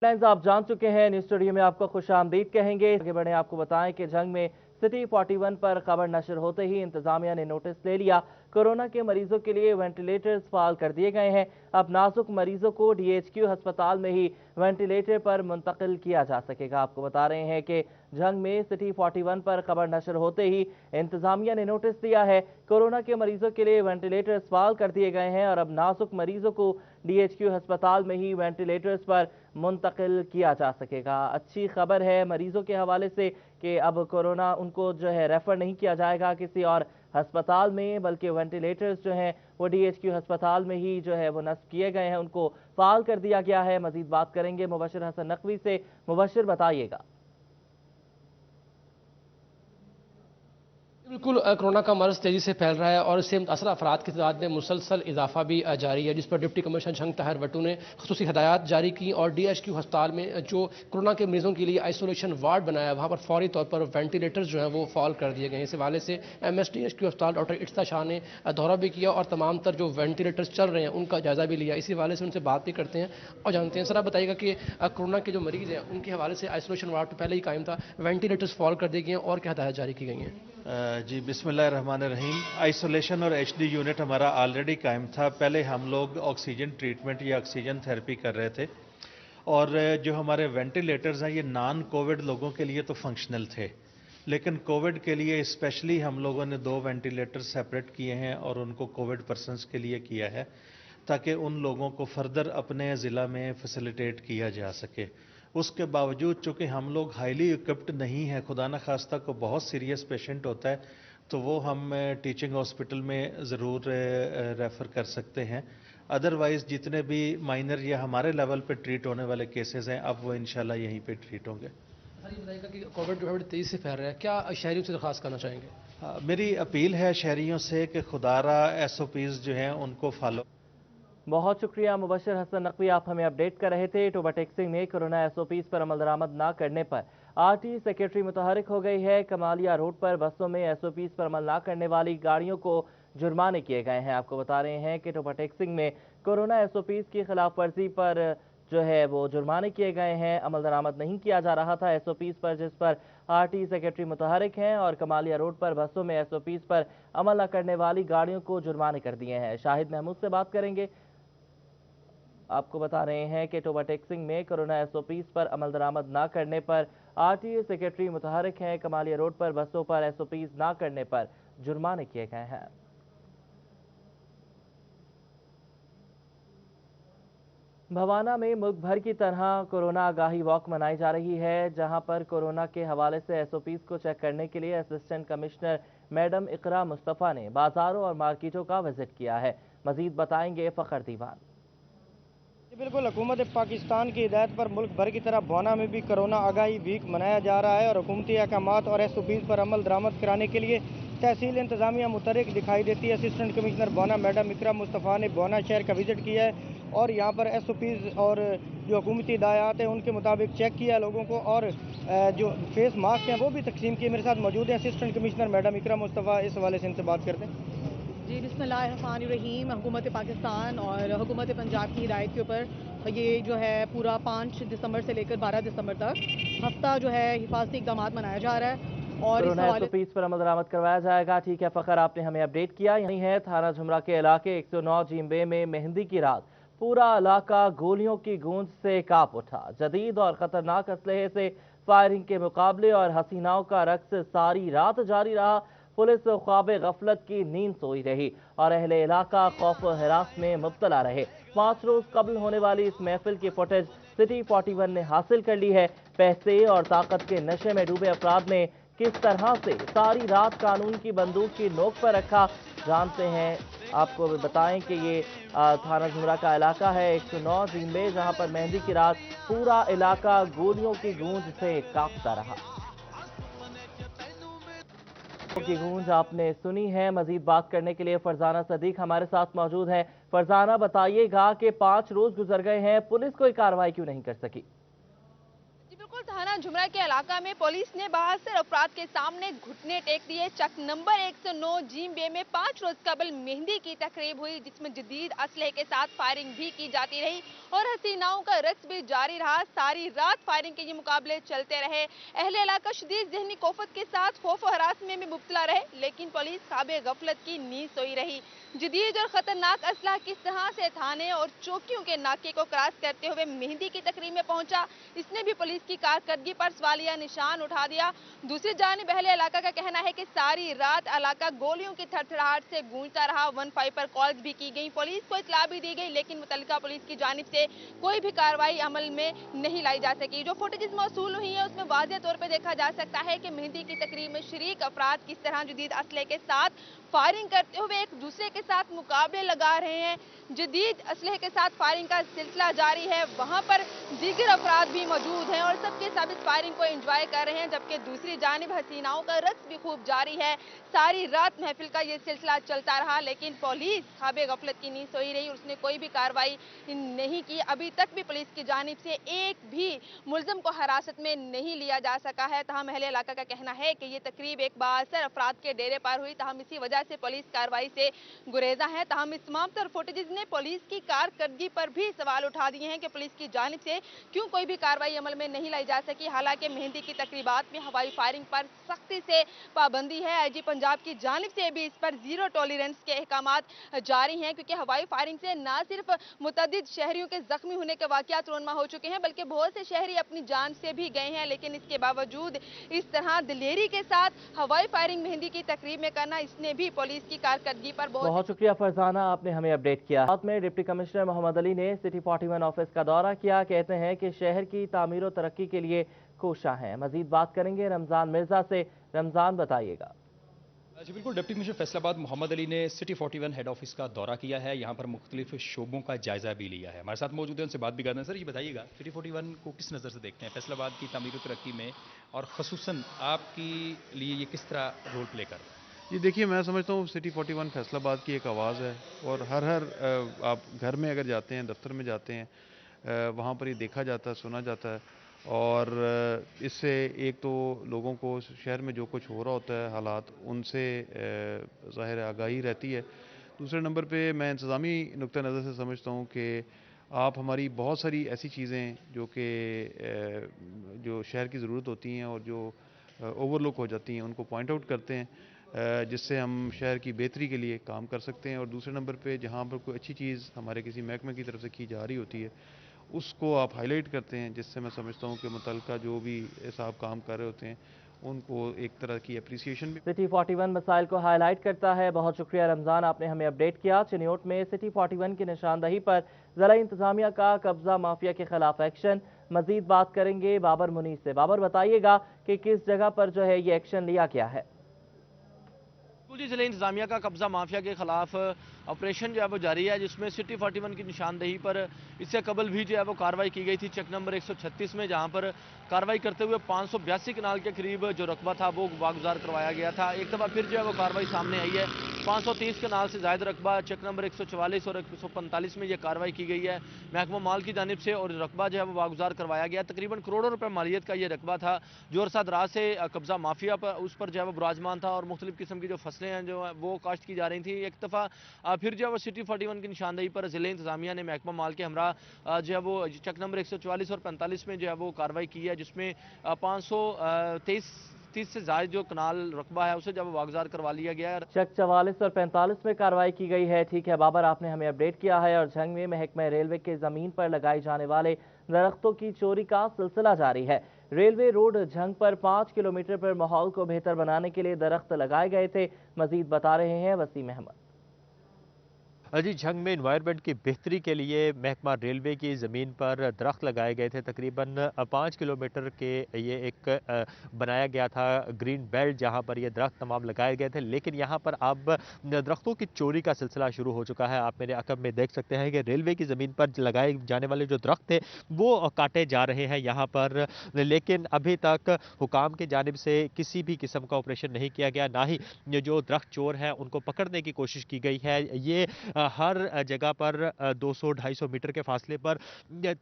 Headlines आप जान चुके हैं। न्यूज स्टूडियो में आपको खुशामदीद कहेंगे। आगे बढ़े आपको बताएं कि जंग में सिटी 41 पर खबर नशर होते ही इंतजामिया ने नोटिस ले लिया। कोरोना के मरीजों के लिए वेंटिलेटर्स फाल कर दिए गए हैं। अब नाजुक मरीजों को डीएचक्यू अस्पताल में ही वेंटिलेटर पर मुंतकिल किया जा सकेगा। आपको बता रहे हैं कि जंग में सिटी 41 पर खबर नशर होते ही इंतजामिया ने नोटिस दिया है। कोरोना के मरीजों के लिए वेंटिलेटर्स फाल कर दिए गए हैं और अब नाजुक मरीजों को डीएचक्यू अस्पताल में ही वेंटिलेटर्स पर मुंतकिल किया जा सकेगा। अच्छी खबर है मरीजों के हवाले से कि अब कोरोना उनको जो है रेफर नहीं किया जाएगा किसी और अस्पताल में, बल्कि वेंटिलेटर्स जो हैं वो डीएचक्यू अस्पताल में ही जो है वो नस्ब किए गए हैं, उनको फाल कर दिया गया है। मजीद बात करेंगे मुबशिर हसन नकवी से। मुबशिर, बताइएगा। बिल्कुल कोरोना का मर्ज तेजी से फैल रहा है और इससे मुतासर अफराद की तादाद में मुसलसल इजाफा भी जारी है, जिस पर डिप्टी कमिश्नर जंग ताहिर वट्टू ने खुसूसी हदायत जारी की और डीएचक्यू अस्पताल में जो कोरोना के मरीजों के लिए आइसोलेशन वार्ड बनाया वहाँ पर फौरी तौर पर वेंटिलेटर्स जो हैं वो फॉल कर दिए गए। इस हवाले से MSDHQ अस्पताल डॉक्टर इत्सा शाह ने दौरा भी किया और तमाम तर जो वेंटिलेटर्स चल रहे हैं उनका जायजा भी लिया। इसी हवाले से उनसे बात भी करते हैं और जानते हैं। सर, आप बताइएगा कि कोरोना के जो मरीज हैं उनके हवाले से आइसोलेशन वार्ड तो पहले ही कायम था, वेंटिलेटर्स फॉल कर दिए गए हैं और क्या हदायत जारी की गई हैं? जी बिस्मिल्लाहिर्रहमानिर्रहीम। आइसोलेशन और HD यूनिट हमारा ऑलरेडी कायम था। पहले हम लोग ऑक्सीजन ट्रीटमेंट या ऑक्सीजन थेरेपी कर रहे थे और जो हमारे वेंटिलेटर्स हैं ये नॉन कोविड लोगों के लिए तो फंक्शनल थे, लेकिन कोविड के लिए स्पेशली हम लोगों ने 2 वेंटिलेटर सेपरेट किए हैं और उनको कोविड पर्सनस के लिए किया है ताकि उन लोगों को फर्दर अपने ज़िला में फैसिलिटेट किया जा सके। उसके बावजूद चूँकि हम लोग हाईली इक्विप्ड नहीं हैं, खुदा न खास्ता को बहुत सीरियस पेशेंट होता है तो वो हम टीचिंग हॉस्पिटल में ज़रूर रेफ़र कर सकते हैं। अदरवाइज़ जितने भी माइनर या हमारे लेवल पे ट्रीट होने वाले केसेस हैं अब वो इंशाल्लाह यहीं पे ट्रीट होंगे। सर, ये बताइएगा कि कोविड जो है बड़ी तेज़ी से फैल रहा है, क्या शहरियों से दरख्वास्त करना चाहेंगे? मेरी अपील है शहरियों से कि खुदारा SOPs जो हैं उनको फॉलो। बहुत शुक्रिया मुबशिर हसन नकवी, आप हमें अपडेट कर रहे थे। टोबा टेक्सिंग में कोरोना SOPs पर अमल दरामद न करने पर RT सेक्रेटरी मुतहरिक हो गई है। कमालिया रोड पर बसों में SOPs पर अमल न करने वाली गाड़ियों को जुर्माने किए गए हैं। आपको बता रहे हैं कि टोबा टेक्सिंग में कोरोना SOPs की खिलाफ वर्जी पर जो है वो जुर्माने किए गए हैं। अमल दरामद नहीं किया जा रहा था SOPs पर, जिस पर RT सेक्रेटरी मुतहरिक हैं और कमालिया रोड पर बसों में SOPs पर अमल न करने वाली गाड़ियों को जुर्माने कर दिए हैं। शाहिद महमूद से बात करेंगे। आपको बता रहे हैं कि टोबा टेक्सिंग में कोरोना SOPs पर अमल दरामद न करने पर RTA सेक्रेटरी मुतहरिक हैं। कमालिया रोड पर बसों पर SOPs न करने पर जुर्माने किए गए हैं। भवाना में मुल्क भर की तरह कोरोना आगाही वॉक मनाई जा रही है, जहां पर कोरोना के हवाले से SOPs को चेक करने के लिए असिस्टेंट कमिश्नर मैडम इकरा मुस्तफ़ा ने बाजारों और मार्केटों का विजिट किया है। मजीद बताएंगे फ़खर दीवान। बिल्कुल, हुकूमत पाकिस्तान की हिदायत पर मुल्क भर की तरह भवाना में भी कोरोना आगाही वीक मनाया जा रहा है और हुकूमती अहकामात और SOPs पर अमल दरामद कराने के लिए तहसील इंतजामिया मुतहरिक दिखाई देती है। असिस्टेंट कमिश्नर भवाना मैडम इकरा मुस्तफ़ा ने भवाना शहर का विजिट किया है और यहाँ पर SOPs और जो हुकूमती हिदायत है उनके मुताबिक चेक किया है लोगों को और जो फेस मास्क हैं वो भी तकसीम किए। मेरे साथ मौजूद है असिस्टेंट कमिश्नर मैडम इकरा मुस्तफ़ा, इस हवाले से इनसे बात करते हैं। जी, बिस्मिल्लाहिर्रहमानिर्रहीम। हुकूमत पाकिस्तान और हुकूमत पंजाब की हिदायत के ऊपर ये जो है पूरा 5 दिसंबर से लेकर 12 दिसंबर तक हफ्ता जो है हिफाजती इक़दाम मनाया जा रहा है और कोरोना SOPs पर अमल दरामद करवाया जाएगा। ठीक है फ़खर, आपने हमें अपडेट किया। यही है थाना झुमरा के इलाके 109 जीम्बे में मेहंदी की रात पूरा इलाका गोलियों की गूंज से कांप उठा। जदीद और खतरनाक असलहे से फायरिंग के मुकाबले और हसीनाओं का रक्स सारी रात जारी रहा। पुलिस ख्वाब गफलत की नींद सोई रही और अहले इलाका खौफ हिरास में मुब्तला रहे। 5 रोज कबल होने वाली इस महफिल की फुटेज सिटी 41 ने हासिल कर ली है। पैसे और ताकत के नशे में डूबे अफराद ने किस तरह से सारी रात कानून की बंदूक की नोक पर रखा, जानते हैं। आपको बताएं कि ये थाना झुमरा का इलाका है 109 जीम्बे, जहां पर मेहंदी की रात पूरा इलाका गोलियों की गूंज से कांपता रहा। की गूंज आपने सुनी है। मजीद बात करने के लिए फरजाना सदीक हमारे साथ मौजूद है। फरजाना, बताइएगा कि 5 रोज गुजर गए हैं, पुलिस कोई कार्रवाई क्यों नहीं कर सकी? बिल्कुल, थाना झुमरा के इलाका में पुलिस ने 72 अफराद के सामने घुटने टेक दिए। चक नंबर 109 जीम बे में 5 रोज कबल मेहंदी की तकरीब हुई, जिसमें जदीद असलहे के साथ फायरिंग भी की जाती रही और हसीनाओं का रक्स भी जारी रहा। सारी रात फायरिंग के ये मुकाबले चलते रहे। अहले इलाका शदीद जहनी कोफत के साथ खौफ और हरास में मुब्तला रहे, लेकिन पुलिस ख्वाबे गफलत की नींद सोई रही। जदीद और खतरनाक असला किस तरह से थाने और चौकियों के नाके को क्रॉस करते हुए मेहंदी की तकरीब में पहुंचा, इसने भी पुलिस की कारकर्दगी पर सवालिया निशान उठा दिया। दूसरी जानिब अहले इलाका का कहना है कि सारी रात इलाका गोलियों की थरथराहट से गूंजता रहा। 15 पर कॉल्स भी की गई, पुलिस को इतला भी दी गई, लेकिन मुतल्लिका पुलिस की जानिब से कोई भी कार्रवाई अमल में नहीं लाई जा सकी। जो फुटेज मौसूल हुई है उसमें वाज़ेह तौर पर देखा जा सकता है कि मेहंदी की तकरीब में शरीक अफराद किस तरह जदीद असले के साथ फायरिंग करते हुए एक दूसरे के साथ मुकाबले लगा रहे हैं। जदीद असलहे के साथ फायरिंग का सिलसिला जारी है। वहां पर दीगर अफराद भी मौजूद हैं और सबके सब इस फायरिंग को एंजॉय कर रहे हैं, जबकि दूसरी जानिब हसीनाओं का रक्स भी खूब जारी है। सारी रात महफिल का ये सिलसिला चलता रहा, लेकिन पुलिस ख्वाबे गफलत की नींद सोई रही और उसने कोई भी कार्रवाई नहीं की। अभी तक भी पुलिस की जानिब से एक भी मुल्जिम को हिरासत में नहीं लिया जा सका है। तहम अहले इलाका का कहना है कि ये तकरीब एक 72 अफराद के डेरे पर हुई, तहम इसी वजह से पुलिस कार्रवाई से गुरेजा है। तहम इस तमाम तर फुटेजेस ने पुलिस की कारकर्दगी पर भी सवाल उठा दिए हैं कि पुलिस की जानिब से क्यों कोई भी कार्रवाई अमल में नहीं लाई जा सकी। हालांकि मेहंदी की तकरीबात में हवाई फायरिंग पर सख्ती से पाबंदी है। आईजी पंजाब की जानिब से भी इस पर जीरो टॉलरेंस के अहकामात जारी हैं, क्योंकि हवाई फायरिंग से न सिर्फ मुतअद्दिद शहरियों के जख्मी होने के वाकयात रोनमा हो चुके हैं, बल्कि बहुत से शहरी अपनी जान से भी गए हैं। लेकिन इसके बावजूद इस तरह दिलेरी के साथ हवाई फायरिंग मेहंदी की तकरीब में करना, इसने भी पुलिस की कारकर्दगी पर बहुत शुक्रिया फरजाना, आपने हमें अपडेट किया। साथ में डिप्टी कमिश्नर मोहम्मद अली ने सिटी 41 ऑफिस का दौरा किया। कहते हैं कि शहर की तामीर और तरक्की के लिए कोशिश हैं। मजीद बात करेंगे रमजान मिर्जा से। रमजान, बताइएगा। जी बिल्कुल, डिप्टी कमिश्नर फैसलाबाद मोहम्मद अली ने सिटी 41 हेड ऑफिस का दौरा किया है। यहाँ पर मुख्तलिफ शोबों का जायजा भी लिया है। हमारे साथ मौजूद है, उनसे बात भी करते हैं। सर, ये बताइएगा सिटी 41 को किस नज़र से देखते हैं फैसलाबाद की तामीर और तरक्की में, और खसूसन आपके लिए ये किस तरह रोल प्ले कर रहा है? जी देखिए, मैं समझता हूँ सिटी 41 फैसलाबाद की एक आवाज़ है, और हर आप घर में अगर जाते हैं, दफ्तर में जाते हैं, वहाँ पर ये देखा जाता है, सुना जाता है। और इससे एक तो लोगों को शहर में जो कुछ हो रहा होता है हालात, उनसे ज़ाहिर आगाही रहती है। दूसरे नंबर पे मैं इंतज़ामी नुक्ता नज़र से समझता हूँ कि आप हमारी बहुत सारी ऐसी चीज़ें जो शहर की ज़रूरत होती हैं और जो ओवरलुक हो जाती हैं, उनको पॉइंट आउट करते हैं, जिससे हम शहर की बेहतरी के लिए काम कर सकते हैं। और दूसरे नंबर पे जहाँ पर कोई अच्छी चीज़ हमारे किसी महकमे की तरफ से की जा रही होती है, उसको आप हाईलाइट करते हैं, जिससे मैं समझता हूँ कि मुतल्लिका जो भी साहब काम कर रहे होते हैं, उनको एक तरह की अप्रिसिएशन भी। सिटी 41 मसाइल को हाईलाइट करता है। बहुत शुक्रिया रमजान, आपने हमें अपडेट किया। चिन्योट में सिटी 41 की निशानदही पर जिला इंतजामिया का कब्जा माफिया के खिलाफ एक्शन। मजीद बात करेंगे बाबर मुनीर से। बाबर, बताइएगा कि किस जगह पर जो है ये एक्शन लिया गया है? जी, जिला इंतजामिया का कब्जा माफिया के खिलाफ ऑपरेशन जो है वो जारी है, जिसमें सिटी 41 की निशानदेही पर इससे कबल भी जो है वो कार्रवाई की गई थी चेक नंबर 136 में, जहां पर कार्रवाई करते हुए 582 कनाल के करीब जो रकबा था वो वागुजार करवाया गया था। एक दफ़ा फिर जो है वो कार्रवाई सामने आई है। 530 कनाल से ज़ायद रकबा चेक नंबर 144 और 145 में ये कार्रवाई की गई है महकमा माल की जानिब से, और रकबा जो है वो वागुजार करवाया गया। तकरीबन करोड़ों रुपये मालियत का ये रकबा था जो अरसा दराज से कब्जा माफिया पर उस पर जो है वो बुराजमान था, और मुख्तलिफ किस्म की जो फसलें हैं जो है वो काश्त की जा रही थी। एक दफ़ा फिर जो है वो सिटी 41 की निशानदेही पर जिले इंतजामिया ने महकमा माल के हमरा जो है वो चेक नंबर 144 और 45 में जो है वो कार्रवाई की है, जिसमें 530 से ज्यादा जो कनाल रकबा है उसे जब वागुजार करवा लिया गया है। चेक 44 और 45 में कार्रवाई की गई है। ठीक है बाबर, आपने हमें अपडेट किया है। और झंग में महकमा रेलवे के जमीन पर लगाए जाने वाले दरख्तों की चोरी का सिलसिला जारी है। रेलवे रोड झंग पर 5 किलोमीटर पर माहौल को बेहतर बनाने के लिए दरख्त लगाए गए थे। मजीद बता रहे हैं वसीम अहमद। जी, झंग में इन्वायरमेंट की बेहतरी के लिए महकमा रेलवे की ज़मीन पर दरख्त लगाए गए थे। तकरीबन 5 किलोमीटर के ये एक बनाया गया था ग्रीन बेल्ट, जहां पर ये दरख्त तमाम लगाए गए थे। लेकिन यहां पर अब दरख्तों की चोरी का सिलसिला शुरू हो चुका है। आप मेरे अकब में देख सकते हैं कि रेलवे की ज़मीन पर लगाए जाने वाले जो दरख्त थे वो काटे जा रहे हैं यहाँ पर, लेकिन अभी तक हुकाम की जानिब से किसी भी किस्म का ऑपरेशन नहीं किया गया, ना ही जो दरख्त चोर हैं उनको पकड़ने की कोशिश की गई है। ये हर जगह पर 200-250 मीटर के फासले पर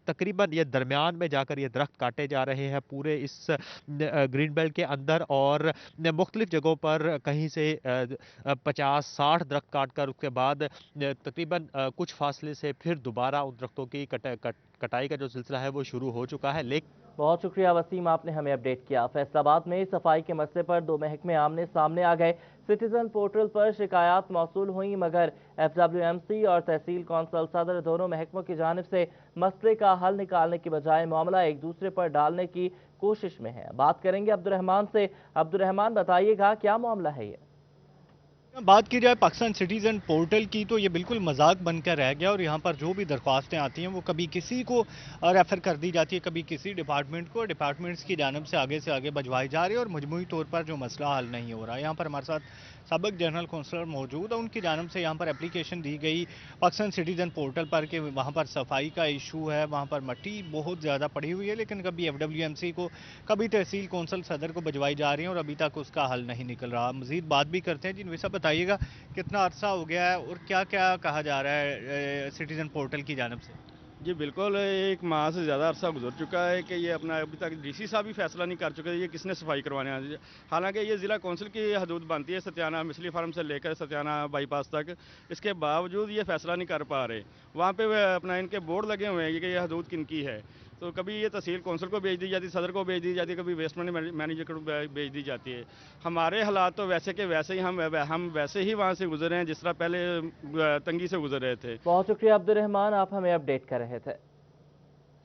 तकरीबन ये दरमियान में जाकर ये दरख्त काटे जा रहे हैं पूरे इस ग्रीन बेल्ट के अंदर, और मुख्तलिफ जगहों पर कहीं से 50-60 दरख्त काट कर उसके बाद तकरीबन कुछ फासले से फिर दोबारा उन दरख्तों की कटाई का जो सिलसिला है वो शुरू हो चुका है। लेकिन बहुत शुक्रिया वसीम, आपने हमें अपडेट किया। फैसलाबाद में सफाई के मसले पर दो महकमे आमने सामने आ गए। सिटीजन पोर्टल पर शिकायत मौसूल हुई, मगर FWMC और तहसील कौंसल सदर दोनों महकमों की जानिब से मसले का हल निकालने की बजाय मामला एक दूसरे पर डालने की कोशिश में है। बात करेंगे अब्दुर्रहमान से। अब्दुर्रहमान, बताइएगा क्या मामला है ये? बात की जाए पाकिस्तान सिटीजन पोर्टल की तो ये बिल्कुल मजाक बनकर रह गया, और यहाँ पर जो भी दरख्वास्तें आती हैं वो कभी किसी को रेफ़र कर दी जाती है, कभी किसी डिपार्टमेंट को, डिपार्टमेंट्स की जानब से आगे भिजवाई जा रही है और मजमूई तौर पर जो मसला हल नहीं हो रहा। यहाँ पर हमारे साथ सबक जनरल कौंसलर मौजूद है, उनकी जानब से यहाँ पर एप्लीकेशन दी गई पाकिस्तान सिटीजन पोर्टल पर कि वहाँ पर सफाई का इशू है, वहाँ पर मट्टी बहुत ज़्यादा पड़ी हुई है, लेकिन कभी FWMC को कभी तहसील कौंसल सदर को भिजवाई जा रही है और अभी तक उसका हल नहीं निकल रहा। मज़ीद बात भी करते हैं। जी नवीसा, बताइएगा कितना अरसा हो गया है और क्या क्या कहा जा रहा है सिटीजन पोर्टल की जानब से? जी बिल्कुल, एक माह से ज़्यादा अरसा गुजर चुका है कि ये अपना अभी तक DC साहब भी फैसला नहीं कर चुके ये किसने सफाई करवाने है। हालांकि ये ज़िला कौंसिल की हदूद बनती है सत्याना मिसली फार्म से लेकर सत्याना बाईपास तक, इसके बावजूद ये फैसला नहीं कर पा रहे। वहाँ पे अपना इनके बोर्ड लगे हुए हैं कि ये हदूद किनकी है, तो कभी ये तहसील कौंसिल को भेज दी जाती है, सदर को भेज दी जाती है, कभी वेस्ट मैनेजर को भेज दी जाती है। हमारे हालात तो वैसे के वैसे ही हम वैसे ही वहाँ से गुजरे हैं जिस तरह पहले तंगी से गुजर रहे थे। बहुत शुक्रिया अब्दुर्रहमान, आप हमें अपडेट कर रहे थे।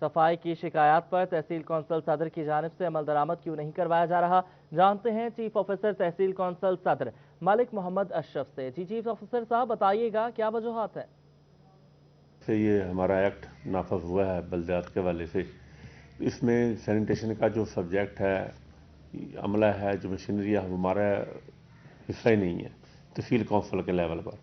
सफाई की शिकायत पर तहसील कौंसल सदर की जानिब से अमल दरामद क्यों नहीं करवाया जा रहा, जानते हैं चीफ ऑफिसर तहसील कौंसल सदर मलिक मोहम्मद अशरफ से। जी चीफ ऑफिसर साहब, बताइएगा क्या वजूहात है? ये हमारा एक्ट नाफज हुआ है बल्दियात के हवाले से, इसमें सैनिटेशन का जो सब्जेक्ट है, अमला है, जो मशीनरी है, हमारा हिस्सा ही नहीं है तहसील कौंसल के लेवल पर।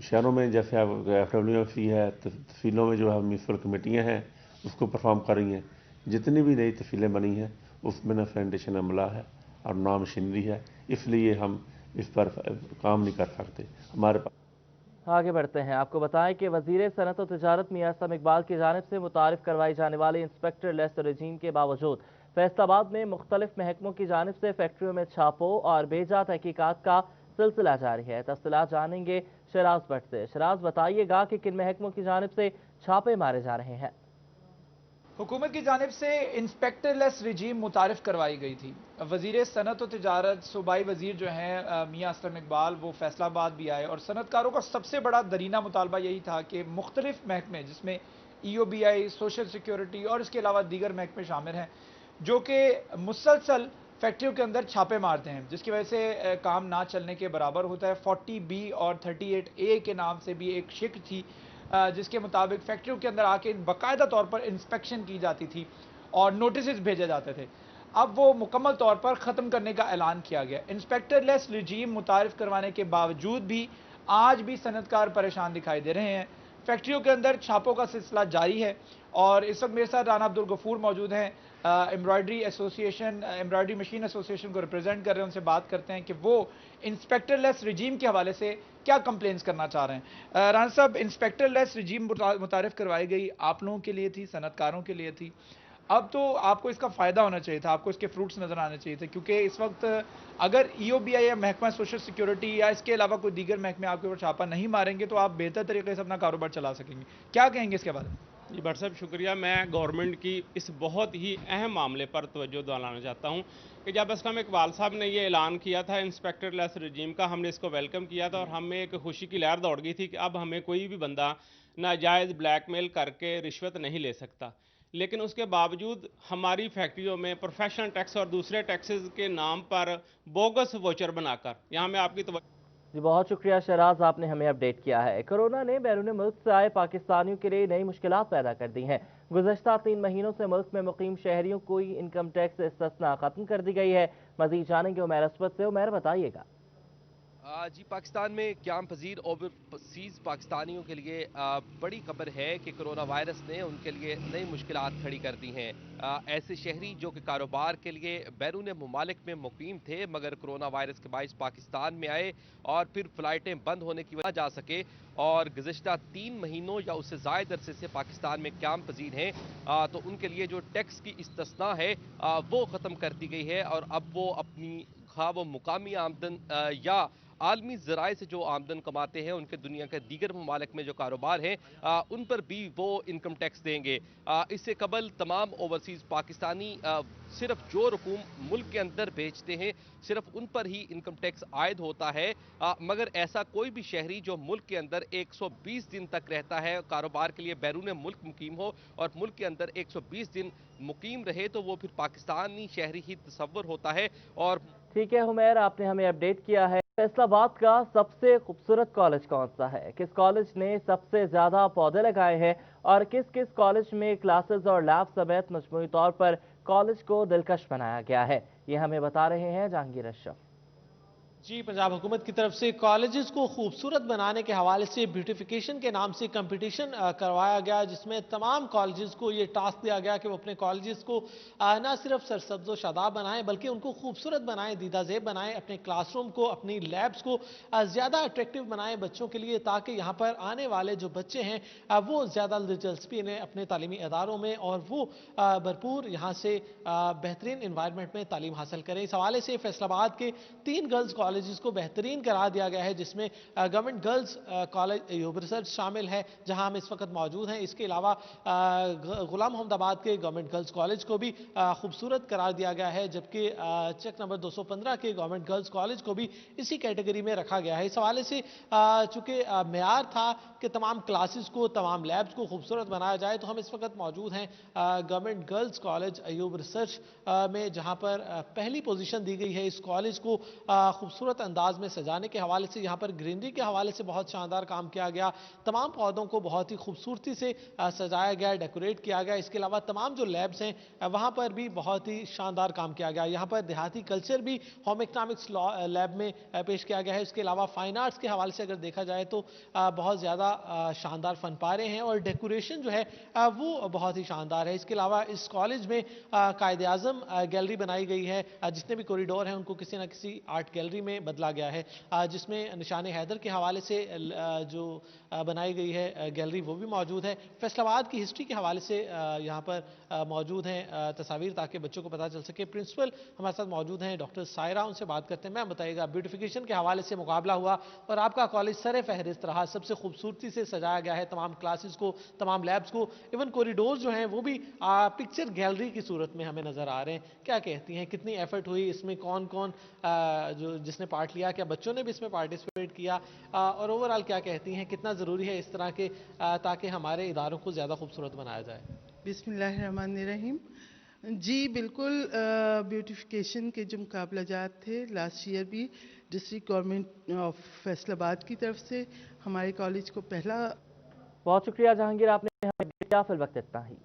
शहरों में जैसे FWMC है, तहसीलों में जो है म्यूनसिपल कमेटियाँ हैं उसको परफॉर्म कर रही हैं। जितनी भी नई तहसीलें बनी हैं उसमें ना सैनिटेशन अमला है और ना मशीनरी है, इसलिए हम इस पर काम नहीं कर सकते। हमारे पास आगे बढ़ते हैं। आपको बताएं कि वजीर सनत और तिजारत मियां असलम इकबाल की जानिब से मुतारिफ करवाई जाने वाली इंस्पेक्टर लेस रजीम के बावजूद फैसलाबाद में मुख्तलिफ महकमों की जानिब से फैक्ट्रियों में छापों और बेजा तहकीकात का सिलसिला जारी है। तफसीलात जानेंगे शराज भट्ट से। शराज, बताइएगा कि किन महकमों की जानिब से छापे मारे जा रहे हैं? हुकूमत की जानिब से इंस्पेक्टरलेस रिजीम मुतारिफ करवाई गई थी। वजीर सनत और तिजारत सूबाई वजीर जो हैं मियां असलम इकबाल, वो फैसलाबाद भी आए और सनतकारों का सबसे बड़ा दरीना मुतालबा यही था कि मुख्तलिफ महकमे जिसमें EOBI, सोशल सिक्योरिटी और इसके अलावा दीगर महकमे शामिल हैं जो कि मुसलसल फैक्ट्रियों के अंदर छापे मारते हैं, जिसकी वजह से काम ना चलने के बराबर होता है। 40B और 38A के नाम से भी एक शिक थी जिसके मुताबिक फैक्ट्रियों के अंदर आके बाकायदा तौर पर इंस्पेक्शन की जाती थी और नोटिस भेजे जाते थे। अब वो मुकम्मल तौर पर ख़त्म करने का ऐलान किया गया। इंस्पेक्टरलेस रिजीम मुतारिफ करवाने के बावजूद भी आज भी सनतकार परेशान दिखाई दे रहे हैं। फैक्ट्रियों के अंदर छापों का सिलसिला जारी है और इस वक्त मेरे साथ राना अब्दुल गफूर मौजूद हैं, embroidery association, embroidery machine association को रिप्रेजेंट कर रहे हैं। उनसे बात करते हैं कि वो इंस्पेक्टरलेस रिजीम के हवाले से क्या कंप्लेंट्स करना चाह रहे हैं। राना साहब, इंस्पेक्टरलेस रिजीम मुतारिफ करवाई गई, आप लोगों के लिए थी, सनतकारों के लिए थी। अब तो आपको इसका फ़ायदा होना चाहिए था, आपको इसके फ्रूट्स नज़र आने चाहिए थे, क्योंकि इस वक्त अगर EOBI या महकमा सोशल सिक्योरिटी या इसके अलावा कोई दीगर महकमे आपके ऊपर छापा नहीं मारेंगे तो आप बेहतर तरीके से अपना कारोबार चला सकेंगे। क्या कहेंगे इसके बारे में? जी भट्ट साहब, शुक्रिया। मैं गवर्नमेंट की इस बहुत ही अहम मामले पर तवज्जो दिलाना चाहता हूँ कि जब असलम इकबाल साहब ने ये ऐलान किया था इंस्पेक्टरलेस रजीम का, हमने इसको वेलकम किया था और हमें एक खुशी की लहर दौड़ गई थी कि अब हमें कोई भी बंदा नाजायज़ ब्लैकमेल करके रिश्वत नहीं ले सकता। लेकिन उसके बावजूद हमारी फैक्ट्रियों में प्रोफेशनल टैक्स और दूसरे टैक्सेस के नाम पर बोगस वोचर बनाकर, यहाँ मैं आपकी जी बहुत शुक्रिया शराज, आपने हमें अपडेट किया है। कोरोना ने बैरून मुल्क से आए पाकिस्तानियों के लिए नई मुश्किलात पैदा कर दी हैं। गुज़श्ता 3 महीनों से मुल्क में मुकीम शहरियों को इनकम टैक्स इस्तिस्ना खत्म कर दी गई है। मजीद जानेंगे उमैर असवद से। उमैर, बताइएगा। जी, पाकिस्तान में क़याम पज़ीर ओवरसीज़ पाकिस्तानियों के लिए बड़ी खबर है कि कोरोना वायरस ने उनके लिए नई मुश्किलात खड़ी कर दी हैं। ऐसे शहरी जो कि कारोबार के लिए बैरून मुमालिक में मुकीम थे, मगर कोरोना वायरस के बाइस पाकिस्तान में आए और फिर फ़्लाइटें बंद होने की वजह जा सके और गुज़िश्ता 3 महीनों या उससे ज़ायद अरसे से पाकिस्तान में क़याम पज़ीर हैं, तो उनके लिए जो टैक्स की इस्तिस्ना है वो ख़त्म कर दी गई है और अब वो अपनी खा वो मुकामी आमदन या आलमी ज़राए से जो आमदन कमाते हैं, उनके दुनिया के दीगर ममालिक में जो कारोबार हैं, उन पर भी वो इनकम टैक्स देंगे। इससे कबल तमाम ओवरसीज़ पाकिस्तानी सिर्फ जो रकूम मुल्क के अंदर बेचते हैं, सिर्फ उन पर ही इनकम टैक्स आयद होता है, मगर ऐसा कोई भी शहरी जो मुल्क के अंदर 120 दिन तक रहता है, कारोबार के लिए बैरून मुल्क मुकीम हो और मुल्क के अंदर 120 दिन मुकीम रहे, तो वो फिर पाकिस्तानी शहरी ही तस्वर होता है। और ठीक है हुमैर, आपने हमें अपडेट किया है। फैसलाबाद का सबसे खूबसूरत कॉलेज कौन सा है, किस कॉलेज ने सबसे ज्यादा पौधे लगाए हैं और किस किस कॉलेज में क्लासेस और लैब समेत मजमूई तौर पर कॉलेज को दिलकश बनाया गया है, ये हमें बता रहे हैं जहांगीर अशरफ। जी, पंजाब हुकूमत की तरफ से कॉलेजेस को खूबसूरत बनाने के हवाले से ब्यूटिफिकेशन के नाम से कंपटीशन करवाया गया, जिसमें तमाम कॉलेजेस को ये टास्क दिया गया कि वो अपने कॉलेजेस को ना सिर्फ सरसब्ज़ व शादाब बनाएं, बल्कि उनको खूबसूरत बनाएं, दीदाजेब बनाएं, अपने क्लासरूम को, अपनी लैब्स को ज़्यादा अट्रैक्टिव बनाएं बच्चों के लिए, ताकि यहाँ पर आने वाले जो बच्चे हैं वो ज़्यादा दिलचस्पी इन्हें अपने तालीमी इदारों में और वो भरपूर यहाँ से बेहतरीन इन्वायरमेंट में तालीम हासिल करें। इस हवाले से फैसलाबाद के 3 गर्ल्स कॉलेजेस को बेहतरीन करार दिया गया है, जिसमें government girls college Ayub research शामिल है, जहां हम इस वक्त मौजूद हैं। इसके अलावा गुलाम मोहम्मदाबाद के गवर्नमेंट गर्ल्स कॉलेज को भी खूबसूरत करार दिया गया है, जबकि चेक नंबर 215 के गवर्नमेंट गर्ल्स कॉलेज को भी इसी कैटेगरी में रखा गया है। इस हवाले से चूंकि म्यार था कि तमाम क्लासेस को, तमाम लैब्स को खूबसूरत बनाया जाए, तो हम इस वक्त मौजूद हैं government girls college Ayub research में, जहां पर पहली पोजीशन दी गई है इस कॉलेज को खूबसूरत अंदाज में सजाने के हवाले से। यहाँ पर ग्रीनरी के हवाले से बहुत शानदार काम किया गया, तमाम पौधों को बहुत ही खूबसूरती से सजाया गया, डेकोरेट किया गया। इसके अलावा तमाम जो लैब्स हैं वहाँ पर भी बहुत ही शानदार काम किया गया। यहाँ पर देहाती कल्चर भी होम इकनॉमिक्स लैब में पेश किया गया है। इसके अलावा फाइन आर्ट्स के हवाले से अगर देखा जाए तो बहुत ज़्यादा शानदार फन पारे हैं और डेकोरेशन जो है वो बहुत ही शानदार है। इसके अलावा इस कॉलेज में कायदे आज़म गैलरी बनाई गई है, जितने भी कॉरिडोर हैं उनको किसी न किसी आर्ट गैलरी में बदला गया है, जिसमें निशान हैदर के हवाले से जो बनाई गई है गैलरी वो भी मौजूद है। फैसलाबाद की हिस्ट्री के हवाले से यहाँ पर मौजूद हैं तस्वीर, ताकि बच्चों को पता चल सके। प्रिंसिपल हमारे साथ मौजूद हैं डॉक्टर सायरा, उनसे बात करते हैं। मैम बताइएगा, ब्यूटिफिकेशन के हवाले से मुकाबला हुआ और आपका कॉलेज सर फहरिस्त रहा, सबसे खूबसूरती से सजाया गया है तमाम क्लासेस को, तमाम लैब्स को, इवन कॉरिडोर जो हैं वो भी पिक्चर गैलरी की सूरत में हमें नज़र आ रहे हैं। क्या कहती हैं, कितनी एफर्ट हुई इसमें, कौन कौन जो जिसने पार्ट लिया, क्या बच्चों ने भी इसमें पार्टिसिपेट किया, और ओवरऑल क्या कहती हैं कितना ज़रूरी है इस तरह के ताकि हमारे इदारों को ज़्यादा खूबसूरत बनाया जाए? बिस्मिल्लाहिर्रहमानिर्रहीम। जी बिल्कुल, ब्यूटिफिकेशन के जो मुकाबला जात थे लास्ट ईयर भी डिस्ट्रिक्ट गवर्नमेंट ऑफ फैसलाबाद की तरफ से हमारे कॉलेज को पहला। बहुत शुक्रिया जहांगीर, आपने हमें दिया। फिल वक्त इतना ही।